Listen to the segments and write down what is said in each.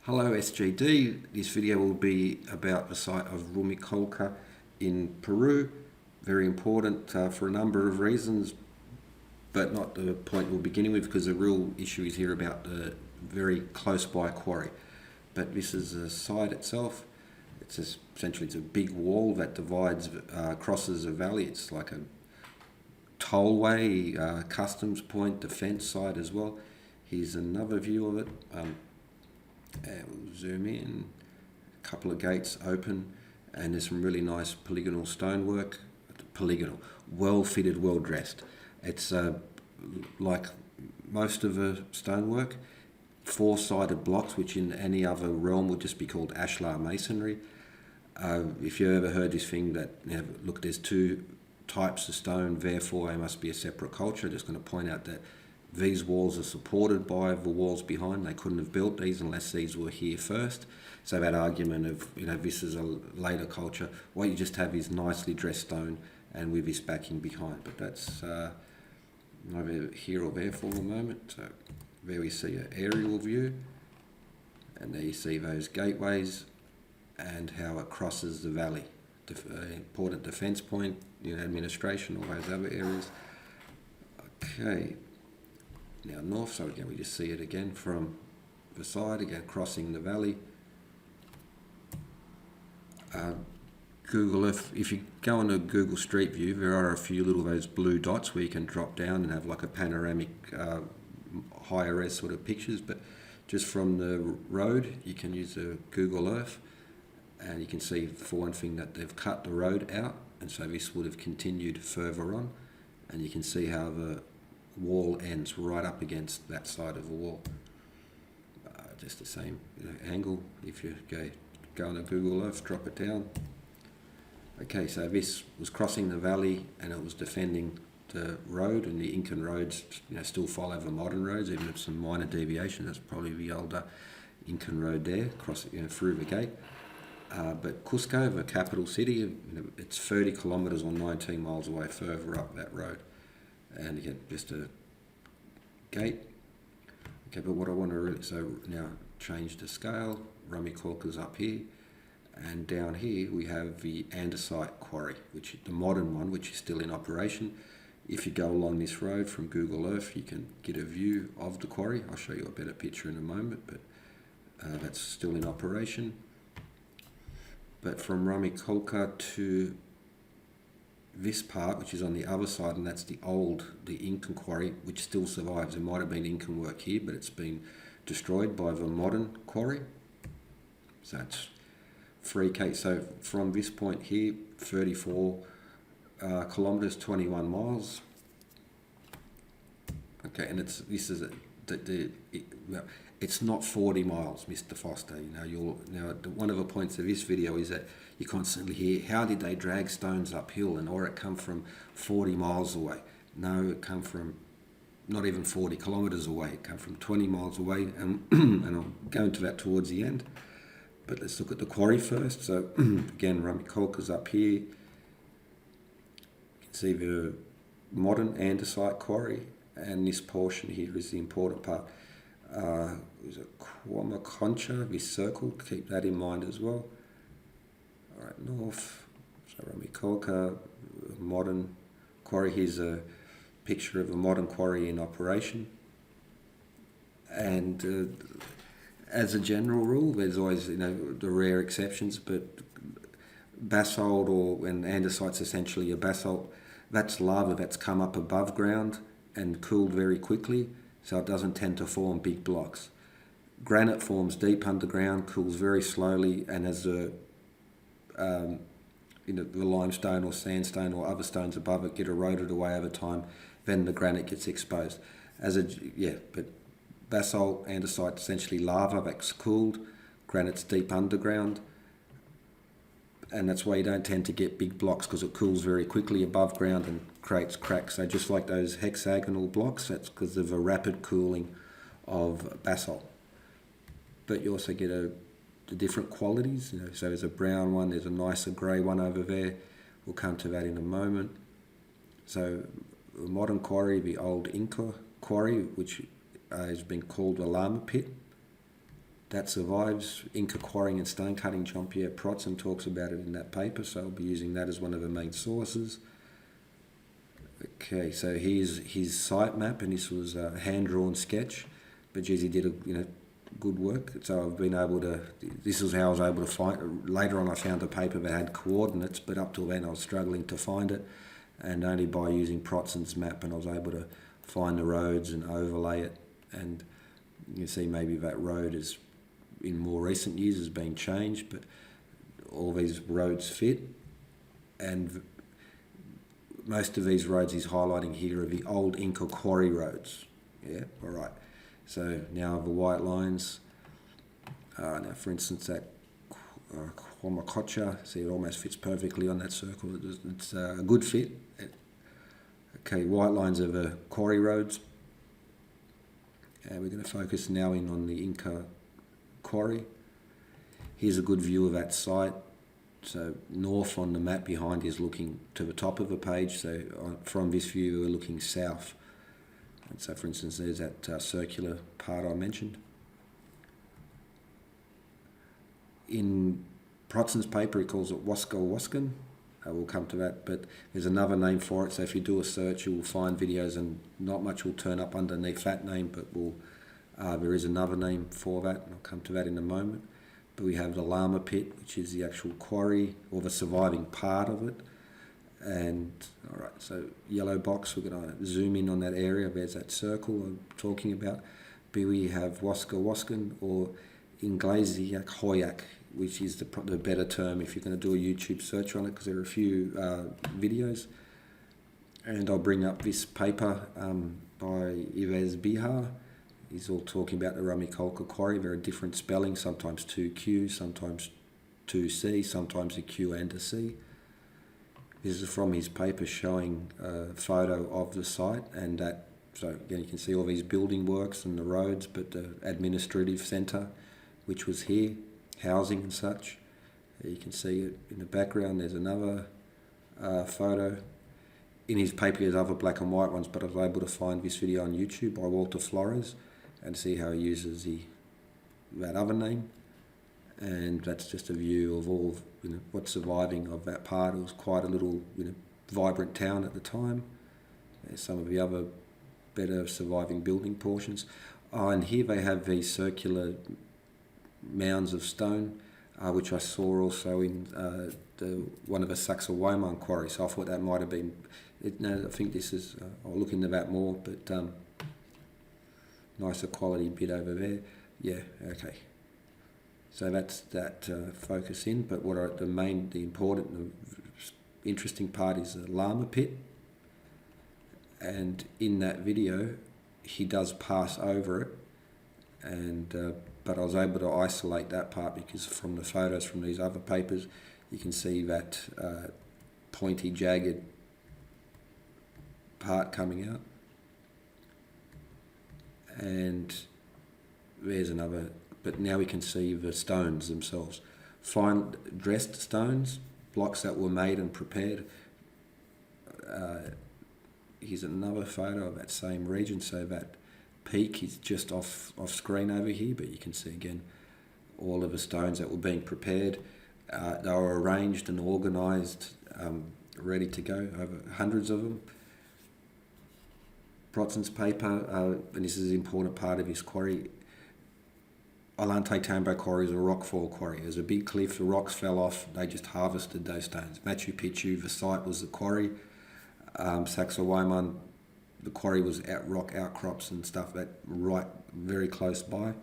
Hello SGD, this video will be about the site of Rumicolca in Peru. Very important for a number of reasons, but not the point we're beginning with, because the real issue is here about the very close by quarry. But this is the site itself. Essentially it's a big wall that divides, crosses a valley. It's like a tollway, customs point, defence site as well. Here's another view of it. We'll zoom in, a couple of gates open, and there's some really nice polygonal stonework. Polygonal, well fitted, well dressed. It's like most of the stonework, four-sided blocks, which in any other realm would just be called ashlar masonry. If you ever heard this thing that, look, there's two types of stone, therefore they must be a separate culture, I'm just going to point out that these walls are supported by the walls behind. They couldn't have built these unless these were here first. So that argument of, this is a later culture, what you just have is nicely dressed stone and with this backing behind. But that's neither here or there for the moment. So there we see an aerial view, and there you see those gateways and how it crosses the valley. Important defence point, administration, all those other areas. Okay. Now north, so again we just see it again from the side, again crossing the valley. Google Earth, if you go on a Google Street View, there are a few little those blue dots where you can drop down and have like a panoramic higher res sort of pictures, but just from the road you can use a Google Earth, and you can see for one thing that they've cut the road out, and so this would have continued further on, and you can see how the wall ends right up against that side of the wall. Just the same angle. If you go on a Google Earth, drop it down. Okay, so this was crossing the valley and it was defending the road, and the Incan roads still follow the modern roads, even with some minor deviation. That's probably the older Incan road there, through the gate. But Cusco, the capital city, it's 30 kilometres or 19 miles away further up that road. And again, just a gate. Okay, but what I want to really, so now change the scale. Rumicolca's up here, and down here we have the Andesite Quarry, which is the modern one, which is still in operation. If you go along this road from Google Earth, you can get a view of the quarry. I'll show you a better picture in a moment, but that's still in operation. But from Rumicolca to this part, which is on the other side, and that's the Incan quarry, which still survives. There might have been Incan work here, but it's been destroyed by the modern quarry. So it's 3K. So from this point here, 34 kilometres, 21 miles. Okay, and it's not 40 miles, Mr. Foster. One of the points of this video is that you constantly hear, how did they drag stones uphill, or it come from 40 miles away? No, it come from not even 40 kilometres away. It come from 20 miles away, and I'll go into that towards the end. But let's look at the quarry first. So again, Rumicolca's up here. You can see the modern Andesite Quarry, and this portion here is the important part. There's a Quamaconcha, this circle, keep that in mind as well. Alright, north, so Rumicolca, modern quarry. Here's a picture of a modern quarry in operation. And as a general rule, there's always the rare exceptions, but basalt, when andesite's essentially a basalt, that's lava that's come up above ground and cooled very quickly, so it doesn't tend to form big blocks. Granite forms deep underground, cools very slowly, and as the limestone or sandstone or other stones above it get eroded away over time, then the granite gets exposed. But basalt, andesite, essentially lava that's cooled, granite's deep underground, and that's why you don't tend to get big blocks, because it cools very quickly above ground and creates cracks. So just like those hexagonal blocks, that's because of a rapid cooling of basalt. But you also get the different qualities. So there's a brown one, there's a nicer grey one over there. We'll come to that in a moment. So the modern quarry, the old Inca quarry, which has been called the Llama pit. that survives. Inca Quarrying and Stone Cutting, Jean-Pierre Protzen talks about it in that paper, so I'll be using that as one of the main sources. Okay, so here's his site map, and this was a hand-drawn sketch, but geez, he did good work. So I've been able to, this is how I was able to find, later on I found a paper that had coordinates, but up till then I was struggling to find it, and only by using Protzen's map, and I was able to find the roads and overlay it, and you can see maybe that road is, in more recent years, has been changed, but all these roads fit, and most of these roads he's highlighting here are the old Inca quarry roads. Yeah, all right. So now the white lines. Now, for instance, that Rumicolca, see, it almost fits perfectly on that circle. It's a good fit. Okay, white lines are the quarry roads. And we're going to focus now in on the Inca Quarry. Here's a good view of that site. So north on the map behind is looking to the top of the page. So from this view, we're looking south. And so, for instance, there's that circular part I mentioned. In Protzen's paper, he calls it Cuzco. We'll come to that, but there's another name for it. So if you do a search, you will find videos, and not much will turn up underneath that name, but there is another name for that, and I'll come to that in a moment. But we have the Llama pit, which is the actual quarry, or the surviving part of it. And, all right, so yellow box, we're going to zoom in on that area. There's that circle I'm talking about. But we have Cuzco or Iglesiachayoc, which is the better term if you're going to do a YouTube search on it, because there are a few videos. And I'll bring up this paper by Ives Béjar. He's all talking about the Rumicolca quarry. There are different spellings, sometimes 2Q, sometimes 2C, sometimes a Q and a C. This is from his paper showing a photo of the site, and that, so again, you can see all these building works and the roads, but the administrative centre, which was here, housing and such. You can see it in the background. There's another photo. In his paper, there's other black and white ones, but I was able to find this video on YouTube by Walter Florez and see how he uses that other name. And that's just a view of all what's surviving of that part. It was quite a little vibrant town at the time. There's some of the other better surviving building portions. And here they have these circular mounds of stone, which I saw also in one of the Sacsayhuaman quarries. So I thought that might have been. I think this is. I'll look into that more, but nicer quality bit over there. Yeah, okay. So that's that focus in. But what the important, interesting part is the Llama pit. And in that video, he does pass over it, and but I was able to isolate that part because from the photos from these other papers, you can see that pointy, jagged part coming out. And there's another, but now we can see the stones themselves. Fine dressed stones, blocks that were made and prepared. Here's another photo of that same region, so that peak is just off screen over here, but you can see again all of the stones that were being prepared. They were arranged and organised, ready to go, over hundreds of them. Protzen's paper, and this is an important part of his quarry, Alante Tambo quarry is a rockfall quarry. There's a big cliff, the rocks fell off, they just harvested those stones. Machu Picchu, the site was the quarry. Sacsayhuaman, the quarry was rock outcrops and stuff that right very close by.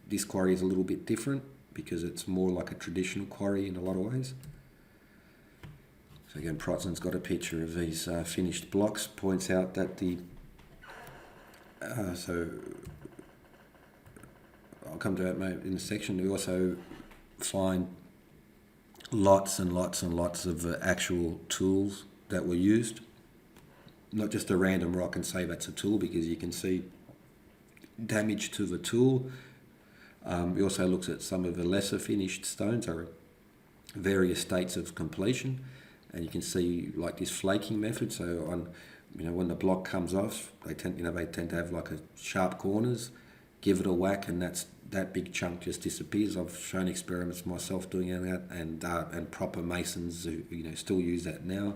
This quarry is a little bit different because it's more like a traditional quarry in a lot of ways. So again, Protzen's got a picture of these finished blocks, points out that so I'll come to that in a section. We also find lots and lots and lots of actual tools that were used, not just a random rock and say that's a tool, because you can see damage to the tool. We also looked at some of the lesser finished stones, are various states of completion, and you can see like this flaking method. So on, when the block comes off, they tend to have like a sharp corners. Give it a whack, and that big chunk just disappears. I've shown experiments myself doing that, and proper masons who still use that now.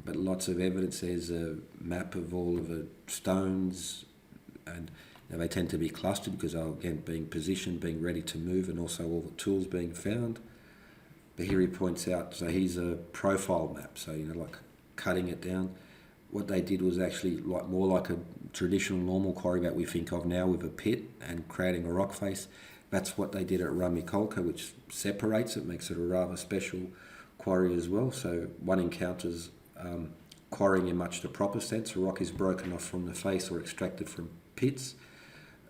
But lots of evidence. There's a map of all of the stones, and they tend to be clustered because they're, again, being positioned, being ready to move, and also all the tools being found. But here he points out, so here's a profile map, so like cutting it down. What they did was actually more like a traditional normal quarry that we think of now, with a pit and creating a rock face. That's what they did at Rumicolca, which separates it, makes it a rather special quarry as well. So one encounters quarrying in much the proper sense. A rock is broken off from the face or extracted from pits.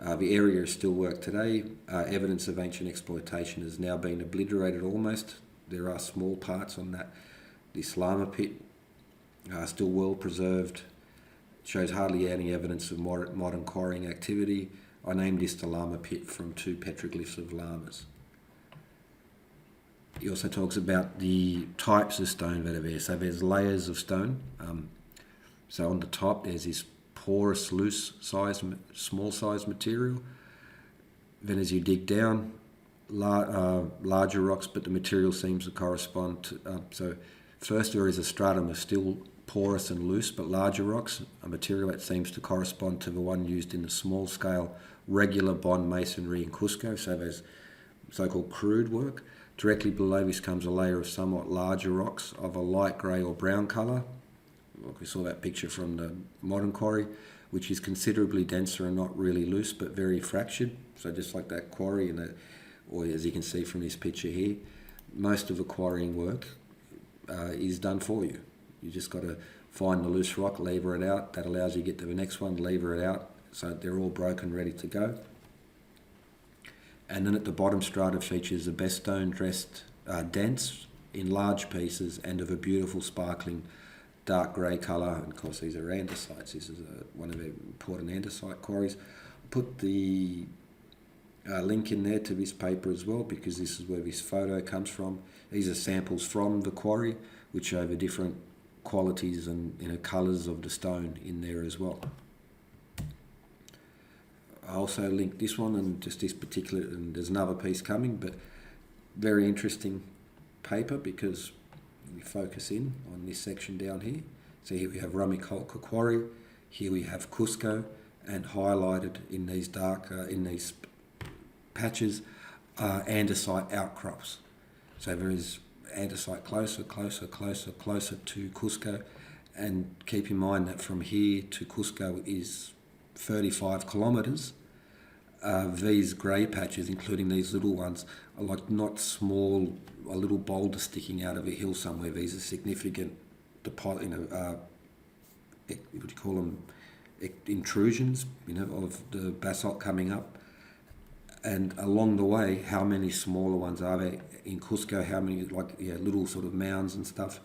The area is still worked today. Evidence of ancient exploitation has now been obliterated almost. There are small parts on this Llama pit, still well preserved. Shows hardly any evidence of modern quarrying activity. I named this the Llama pit from 2 petroglyphs of llamas. He also talks about the types of stone that are there. So there's layers of stone. So on the top there's this porous, loose size, small size material. Then as you dig down, larger rocks, but the material seems to correspond to, so first there is a stratum of still porous and loose but larger rocks, a material that seems to correspond to the one used in the small scale regular bond masonry in Cusco. So there's so-called crude work. Directly below this comes a layer of somewhat larger rocks of a light grey or brown colour. Like we saw that picture from the modern quarry, which is considerably denser and not really loose but very fractured. So just like that quarry, or as you can see from this picture here, most of the quarrying work is done for you. You just got to find the loose rock, lever it out. That allows you to get to the next one, lever it out. So they're all broken, ready to go. And then at the bottom strata features the best stone, dressed dense in large pieces and of a beautiful sparkling dark grey colour. And of course these are andesites. This is one of the important andesite quarries. Put the link in there to this paper as well, because this is where this photo comes from. These are samples from the quarry which show the different qualities and colours of the stone in there as well. I also linked this one and just this particular, and there's another piece coming, but very interesting paper because we focus in on this section down here. So here we have Rumicolca Quarry, here we have Cusco, and highlighted in these dark, in these patches, andesite outcrops. So there is andesite closer to Cusco, and keep in mind that from here to Cusco is 35 kilometres. These grey patches, including these little ones, are like not small, a little boulder sticking out of a hill somewhere. These are significant, what do you call them, intrusions, of the basalt coming up. And along the way, how many smaller ones are there in Cusco? How many little sort of mounds and stuff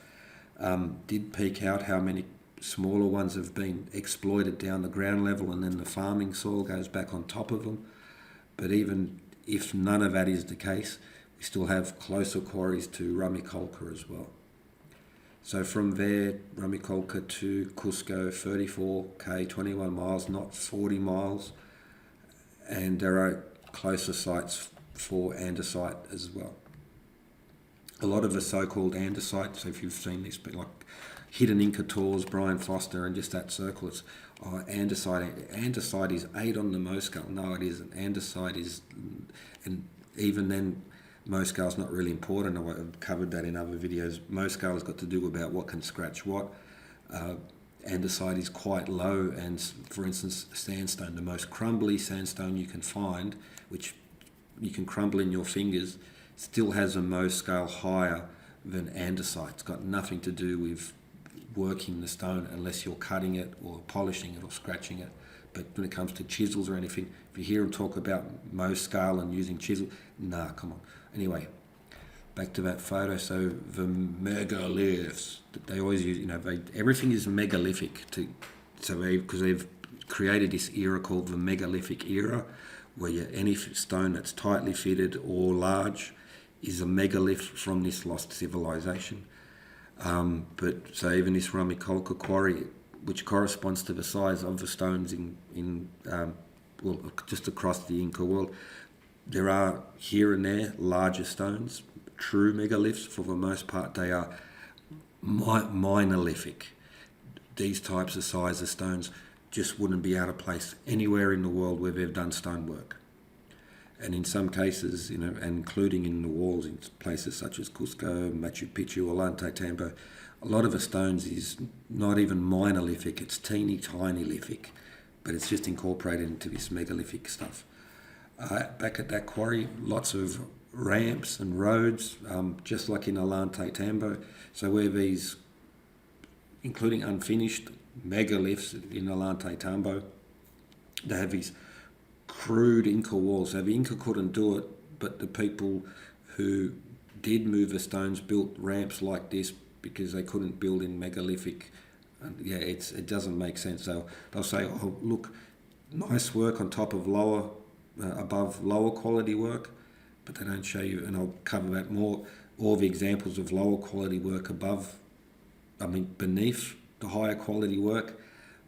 did peek out? How many smaller ones have been exploited down the ground level, and then the farming soil goes back on top of them? But even if none of that is the case, we still have closer quarries to Rumicolca as well. So from there, Rumicolca to Cusco, 34k, 21 miles, not 40 miles. And there are closer sites for andesite as well. A lot of the so-called andesite, so if you've seen this, but like Hidden Inca Tours, Brian Foster, and just that circle, it's andesite. Andesite is 8 on the Mohs scale. No, it isn't. Andesite is, and even then, Mohs scale is not really important. I've covered that in other videos. Mohs scale has got to do about what can scratch what. Andesite is quite low, and for instance, sandstone, the most crumbly sandstone you can find, which you can crumble in your fingers, still has a Mohs scale higher than andesite. It's got nothing to do with working the stone unless you're cutting it or polishing it or scratching it. But when it comes to chisels or anything, if you hear them talk about Mohs scale and using chisel, nah, come on. Anyway, back to that photo. So the megaliths that they always use, everything is megalithic. Because they've created this era called the megalithic era, where any stone that's tightly fitted or large is a megalith from this lost civilization. But so even this Rumicolca quarry, which corresponds to the size of the stones in well, just across the Inca world. There are here and there larger stones, true megaliths. For the most part, they are minolithic. These types of size of stones just wouldn't be out of place anywhere in the world where they've done stonework. And in some cases, including in the walls in places such as Cusco, Machu Picchu, Ollantaytambo, a lot of the stones is not even minolithic, it's teeny tiny lithic, but it's just incorporated into this megalithic stuff. Back at that quarry, lots of ramps and roads, just like in Ollantaytambo. So where these, including unfinished megaliths in Ollantaytambo, they have these crude Inca walls. So the Inca couldn't do it, but the people who did move the stones built ramps like this because they couldn't build in megalithic. And it doesn't make sense. So they'll say, oh, look, nice work on top of above lower quality work, but they don't show you, and I'll cover that more, all the examples of lower quality work beneath the higher quality work.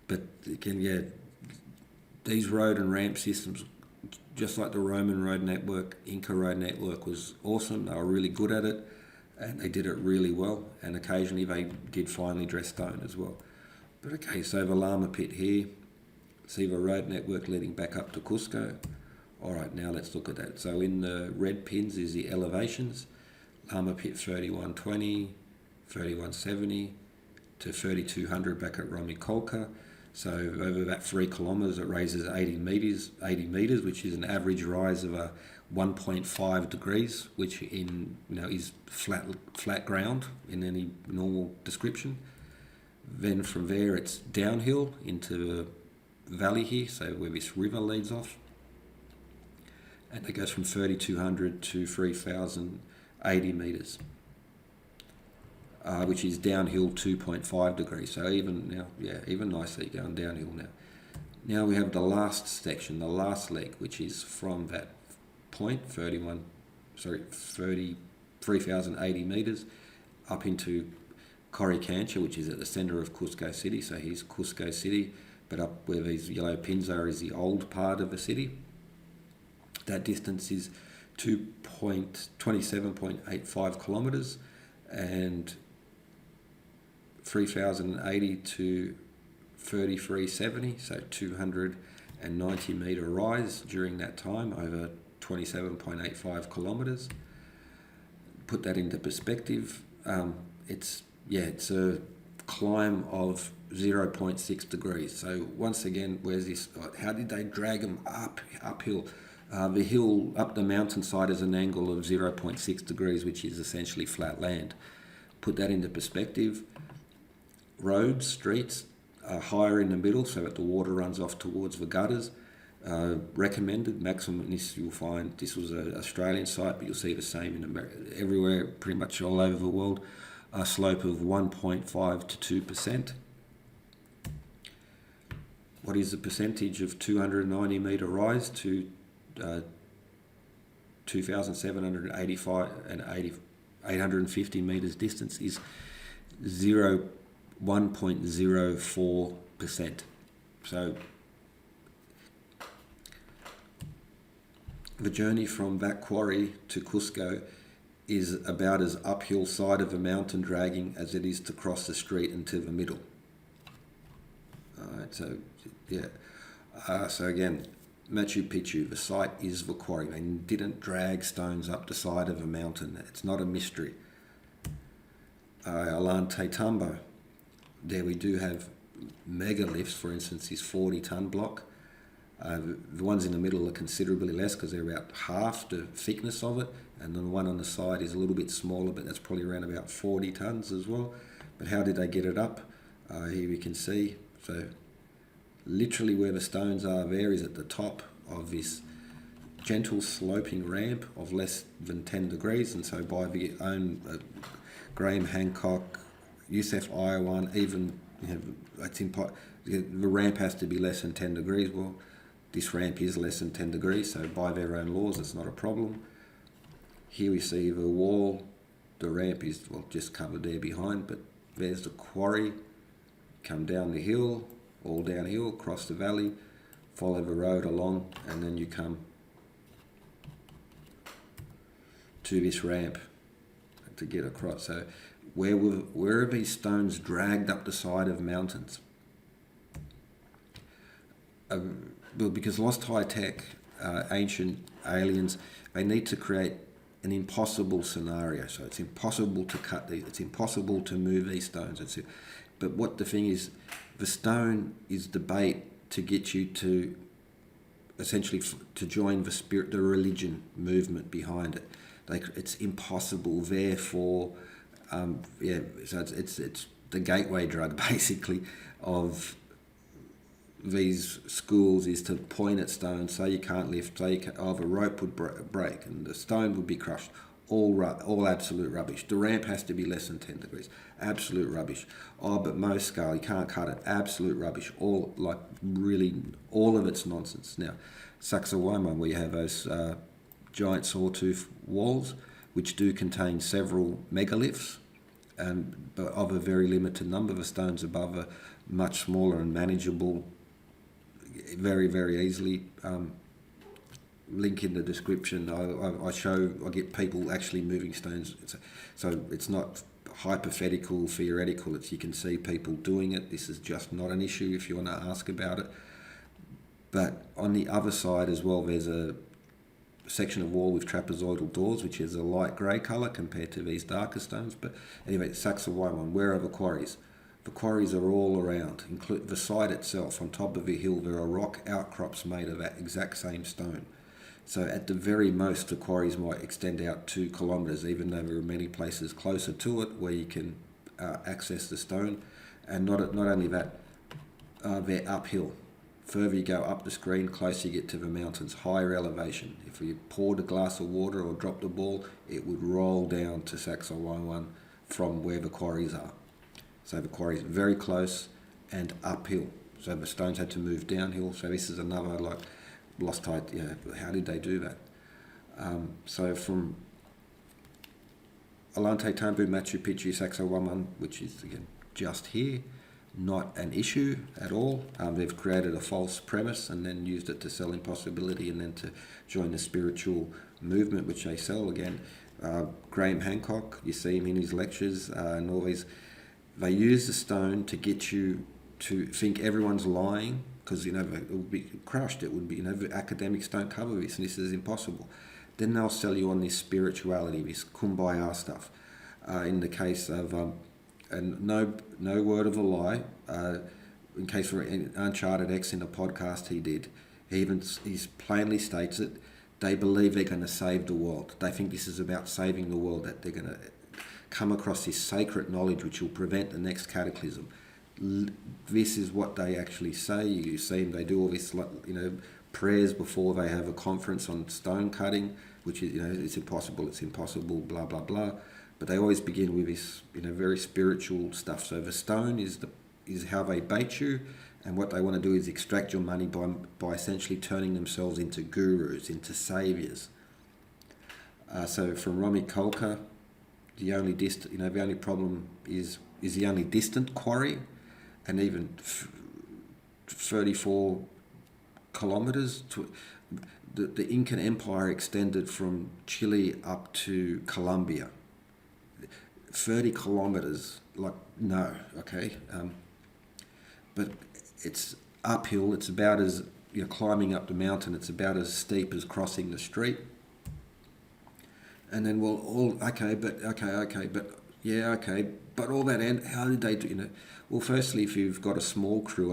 But again, these road and ramp systems, just like the Roman road network, Inca road network was awesome. They were really good at it, and they did it really well, and occasionally they did finely dressed stone as well. But okay, so the Llama pit here, see the road network leading back up to Cusco. All right, now let's look at that. So in the red pins is the elevations. Llama pit 3120, 3170 to 3200 back at Rumicolca. So over that 3 kilometres, it raises 80 metres, which is an average rise of 1.5 degrees, which is flat ground in any normal description. Then from there, it's downhill into the valley here, so where this river leads off, and it goes from 3,200 to 3,080 metres. Which is downhill 2.5 degrees. So even nicely going downhill now. Now we have the last section, the last leg, which is from that point, 3,080 metres, up into Coricancha, which is at the centre of Cusco City. So here's Cusco City, but up where these yellow pins are is the old part of the city. That distance is 27.85 kilometres, and 3,080 to 3,370, so 290 metre rise during that time over 27.85 kilometres. Put that into perspective, it's a climb of 0.6 degrees. So once again, where's this? How did they drag them uphill? The hill up the mountainside is an angle of 0.6 degrees, which is essentially flat land. Put that into perspective. Roads, streets are higher in the middle so that the water runs off towards the gutters. Recommended maximum, this you'll find, this was an Australian site, but you'll see the same in America, everywhere, pretty much all over the world, a slope of 1.5 to 2%. What is the percentage of 290 metre rise to 2,785 and 850 metres distance is 1.04%. So the journey from that quarry to Cusco is about as uphill side of a mountain dragging as it is to cross the street into the middle. Alright, so yeah. So again, Machu Picchu, the site is the quarry. They didn't drag stones up the side of a mountain. It's not a mystery. Ollantaytambo, there we do have megaliths. For instance, this 40-ton block. The ones in the middle are considerably less because they're about half the thickness of it, and then the one on the side is a little bit smaller, but that's probably around about 40 tons as well. But how did they get it up? Here we can see. So literally where the stones are there is at the top of this gentle sloping ramp of less than 10 degrees, and so by the own Graham Hancock, Yusef Iwan, even the ramp has to be less than 10 degrees. Well, this ramp is less than 10 degrees, so by their own laws it's not a problem. Here we see the wall, the ramp is just covered there behind, but there's the quarry, come down the hill, all downhill, across the valley, follow the road along, and then you come to this ramp to get across. So where are these stones dragged up the side of mountains? Well, because lost high tech, ancient aliens, they need to create an impossible scenario. So it's impossible to cut these, it's impossible to move these stones. But what the thing is, the stone is the bait to get you to essentially to join the spirit, the religion movement behind it. It's impossible. Therefore, so it's the gateway drug basically of these schools is to point at stones, say you can't lift, say the rope would break and the stone would be crushed. All absolute rubbish. The ramp has to be less than 10 degrees. Absolute rubbish. Oh, but Mo's skull, you can't cut it. Absolute rubbish. All of it's nonsense. Now, Sacsayhuaman, where you have those giant sawtooth walls, which do contain several megaliths, but of a very limited number. The stones above are much smaller and manageable, very, very easily. Link in the description. I get people actually moving stones, so it's not hypothetical, theoretical. You can see people doing it. This is just not an issue if you want to ask about it. But on the other side as well, there's a section of wall with trapezoidal doors, which is a light grey colour compared to these darker stones. But anyway, Sacsayhuaman, where are the quarries? The quarries are all around, include the site itself. On top of the hill, there are rock outcrops made of that exact same stone. So at the very most, the quarries might extend out 2 kilometres, even though there are many places closer to it where you can access the stone. And not only that, they're uphill. Further you go up the screen, closer you get to the mountains, higher elevation. If you poured a glass of water or dropped a ball, it would roll down to Sacsayhuaman from where the quarries are. So the quarries are very close and uphill. So the stones had to move downhill. So this is another lost height. How did they do that? So from Alante, Tambu, Machu Picchu, Sacsayhuaman, which is again just here, not an issue at all. They've created a false premise and then used it to sell impossibility and then to join the spiritual movement, which they sell again. Graham Hancock, you see him in his lectures and all these. They use the stone to get you to think everyone's lying, because it would be crushed. It would be, the academics don't cover this, and this is impossible. Then they'll sell you on this spirituality, this kumbaya stuff. In the case of, and no word of a lie. In case for Uncharted X in a podcast he did, he plainly states it. They believe they're going to save the world. They think this is about saving the world. That they're going to come across this sacred knowledge which will prevent the next cataclysm. This is what they actually say. You see them, they do all this, prayers before they have a conference on stone cutting, which is, it's impossible, blah, blah, blah. But they always begin with this, very spiritual stuff. So the stone is how they bait you, and what they want to do is extract your money by essentially turning themselves into gurus, into saviors. So from Rumicolca, the only problem is the only distant quarry, and even 34 kilometres. The Incan Empire extended from Chile up to Colombia. 30 kilometres, no, okay. But it's uphill. It's about as, climbing up the mountain, it's about as steep as crossing the street. And then, but all that, how did they do, Well, firstly, if you've got a small crew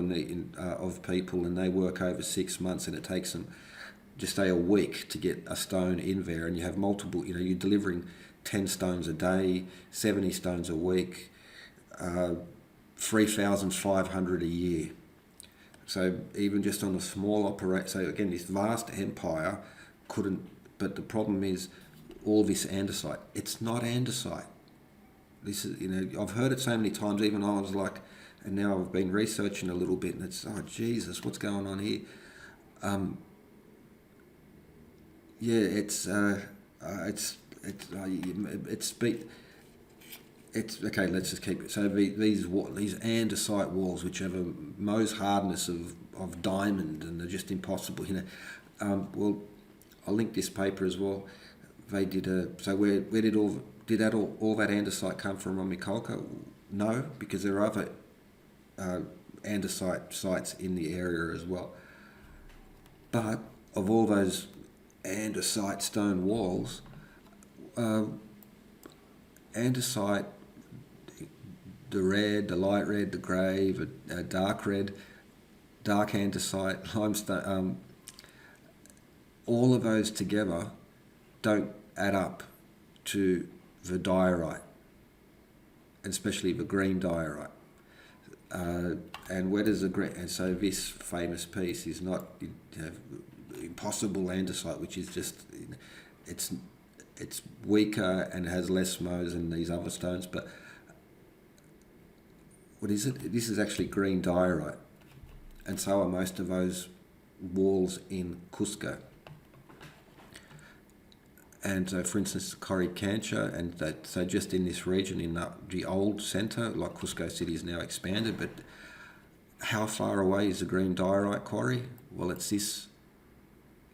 of people and they work over 6 months and it takes them just a week to get a stone in there, and you have multiple, you're delivering 10 stones a day, 70 stones a week, 3,500 a year. So even just on a small operation, so again, this vast empire couldn't, but the problem is all this andesite. It's not andesite. This is, I've heard it so many times, even I was like, and now I've been researching a little bit, and it's, oh Jesus, what's going on here? it's okay. Let's just keep it. So these andesite walls, which have a Mohs hardness of diamond, and they're just impossible. Well, I'll link this paper as well. They did so where did all that andesite come from? Rumicolca? No, because there are other andesite sites in the area as well. But of all those andesite stone walls, andesite, the red, the light red, the grey, the dark red, dark andesite, limestone, all of those together don't add up to the diorite, especially the green diorite. And where does the green? And so this famous piece is not impossible andesite, which is just it's weaker and has less Mohs than these other stones. But what is it? This is actually green diorite, and so are most of those walls in Cusco. And so, for instance, Cancha, and so just in this region, in the old centre, like Cusco City is now expanded, but how far away is the green diorite quarry? Well, it's this.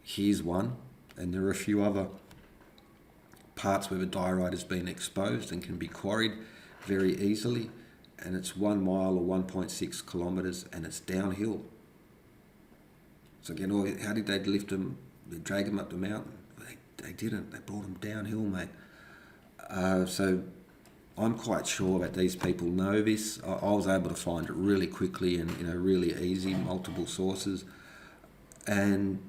Here's one, and there are a few other parts where the diorite has been exposed and can be quarried very easily, and it's 1 mile or 1.6 kilometres, and it's downhill. So again, how did they lift them? They drag them up the mountain? They didn't. They brought them downhill, mate. So I'm quite sure that these people know this. I was able to find it really quickly and really easy, multiple sources, and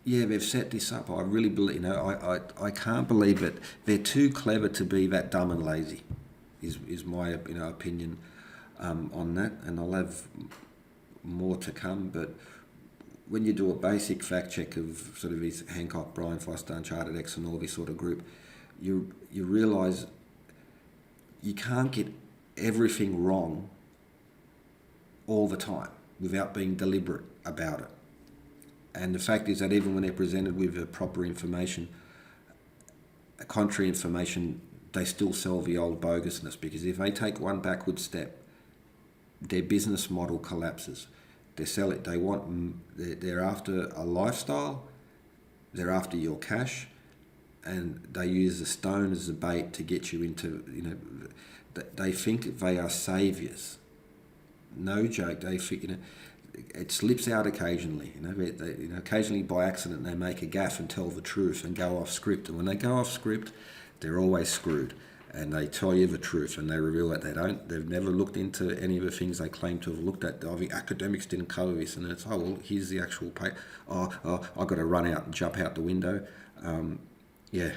yeah, they've set this up. I really believe. I can't believe it. They're too clever to be that dumb and lazy. Is my opinion on that, and I'll have more to come, but. When you do a basic fact check of sort of these Hancock, Brian Foster, Uncharted X and all this sort of group, you realise you can't get everything wrong all the time without being deliberate about it. And the fact is that even when they're presented with the proper information, contrary information, they still sell the old bogusness, because if they take one backward step, their business model collapses. They're after a lifestyle, they're after your cash, and they use the stone as a bait to get you into, they think they are saviours. No joke, they think, it slips out occasionally, occasionally by accident they make a gaffe and tell the truth and go off script, and when they go off script, they're always screwed. And they tell you the truth, and they reveal that they've never looked into any of the things they claim to have looked at. Oh, the academics didn't cover this, and it's, oh, well, here's the actual paper. I've got to run out and jump out the window. If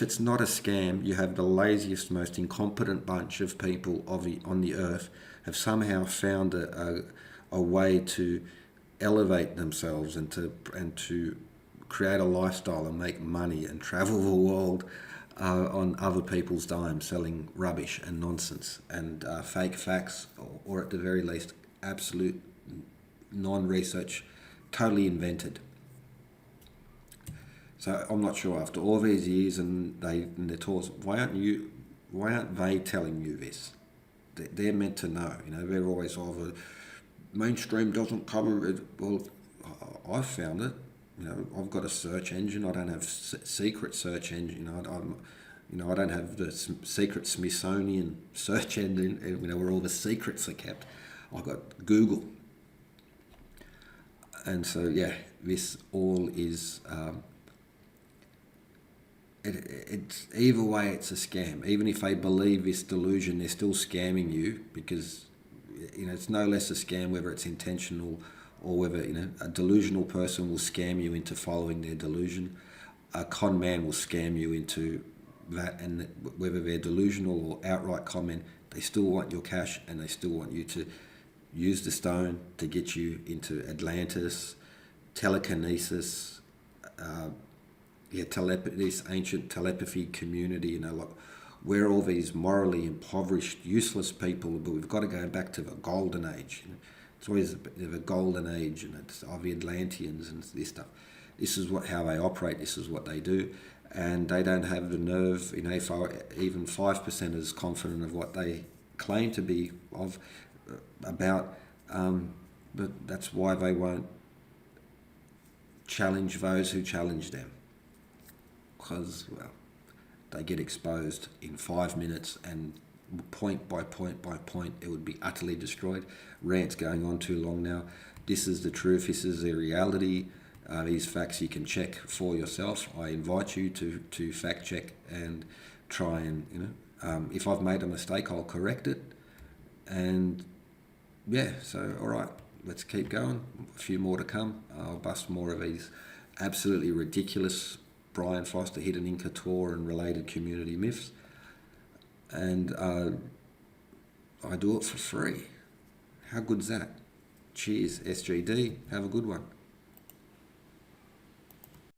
it's not a scam, you have the laziest, most incompetent bunch of people on the earth have somehow found a way to elevate themselves and to create a lifestyle and make money and travel the world on other people's dime, selling rubbish and nonsense and fake facts, or at the very least, absolute non-research, totally invented. So I'm not sure, after all these years and their tours, why aren't they telling you this? They're meant to know. They're always the mainstream doesn't cover it. Well, I've found it. I've got a search engine. I don't have secret search engine. I don't have the secret Smithsonian search engine. Where all the secrets are kept. I've got Google. And so yeah, this all is. It's either way, it's a scam. Even if they believe this delusion, they're still scamming you, because it's no less a scam whether it's intentional. Or whether a delusional person will scam you into following their delusion, a con man will scam you into that, and whether they're delusional or outright con men, they still want your cash, and they still want you to use the stone to get you into Atlantis, telekinesis, this ancient telepathy community. We're all these morally impoverished, useless people, but we've got to go back to the golden age. It's always the golden age, and it's of the Atlanteans and this stuff. This is how they operate. This is what they do, and they don't have the nerve, if are even 5% as confident of what they claim to be about, but that's why they won't challenge those who challenge them, because, well, they get exposed in 5 minutes, and point by point by point it would be utterly destroyed. Rant's going on too long now. This is the truth, this is the reality. These facts you can check for yourself. I invite you to fact check and try and, if I've made a mistake, I'll correct it. And yeah, so all right, let's keep going. A few more to come. I'll bust more of these absolutely ridiculous Brian Foster Hidden Inca Tour and related community myths. And I do it for free. How good's that? Cheers, SGD. Have a good one.